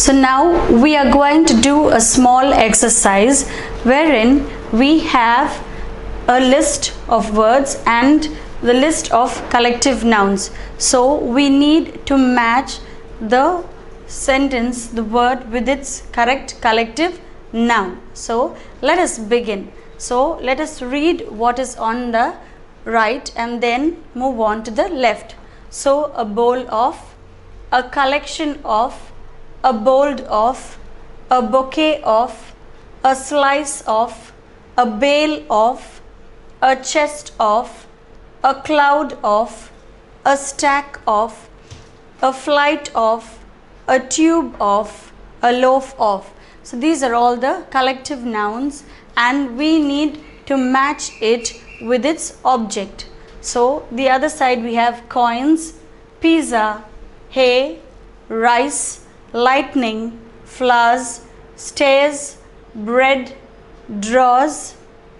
So now we are going to do a small exercise wherein we have a list of words and the list of collective nouns. So we need to match the sentence, the word with its correct collective noun. So let us begin. So let us read what is on the right and then move on to the left. So a bowl of, a collection of, a bowl of, a bouquet of, a slice of, a bale of, a chest of, a cloud of, a stack of, a flight of, a tube of, a loaf of. So these are all the collective nouns and we need to match it with its object. So the other side we have coins, pizza, hay, rice, lightning, flowers, stairs, bread, drawers,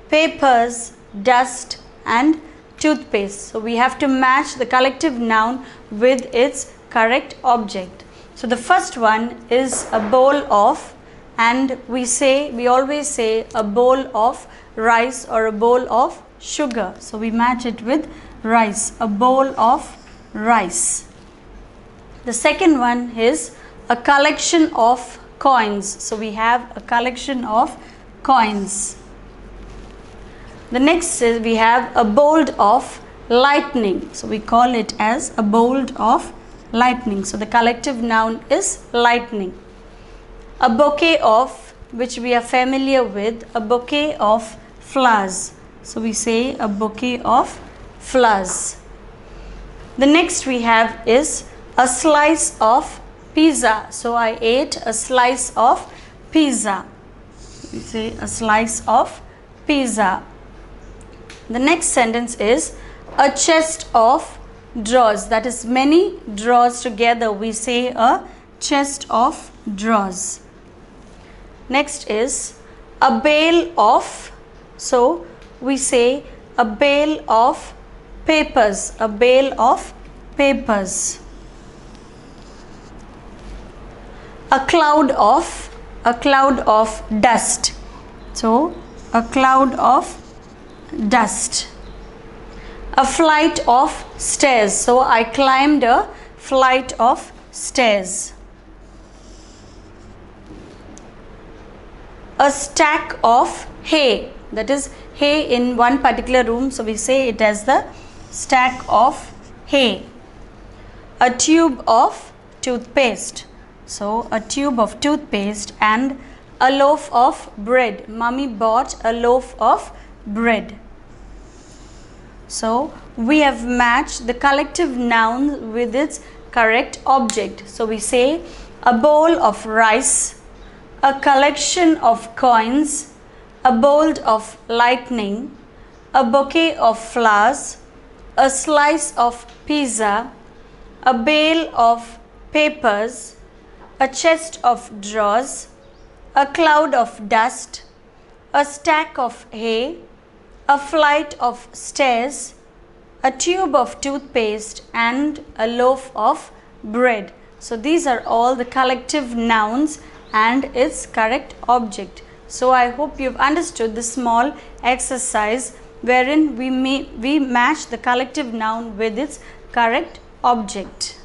papers, dust and toothpaste. So we have to match the collective noun with its correct object. So the first one is a bowl of, and we always say a bowl of rice or a bowl of sugar. So we match it with rice, a bowl of rice. The second one is a collection of coins. So we have a collection of coins. The next is we have a bowl of lightning. So we call it as a bowl of lightning. So the collective noun is lightning. A bouquet of, which we are familiar with, a bouquet of flowers. So we say a bouquet of flowers. The next we have is a slice of pizza. So I ate a slice of pizza. We say a slice of pizza. The next sentence is a chest of drawers. That is many drawers together. We say a chest of drawers. Next is a bale of. So we say a bale of papers. A bale of papers. A cloud of dust. So a cloud of dust. A flight of stairs. So I climbed a flight of stairs. A stack of hay. That is hay in one particular room. So we say it as the stack of hay. A tube of toothpaste. So a tube of toothpaste and a loaf of bread. Mummy bought a loaf of bread. So we have matched the collective noun with its correct object. So we say a bowl of rice, a collection of coins, a bowl of lightning, a bouquet of flowers, a slice of pizza, a bale of papers, a chest of drawers, a cloud of dust, a stack of hay, a flight of stairs, a tube of toothpaste and a loaf of bread. So these are all the collective nouns and its correct object. So I hope you've understood the small exercise wherein we match the collective noun with its correct object.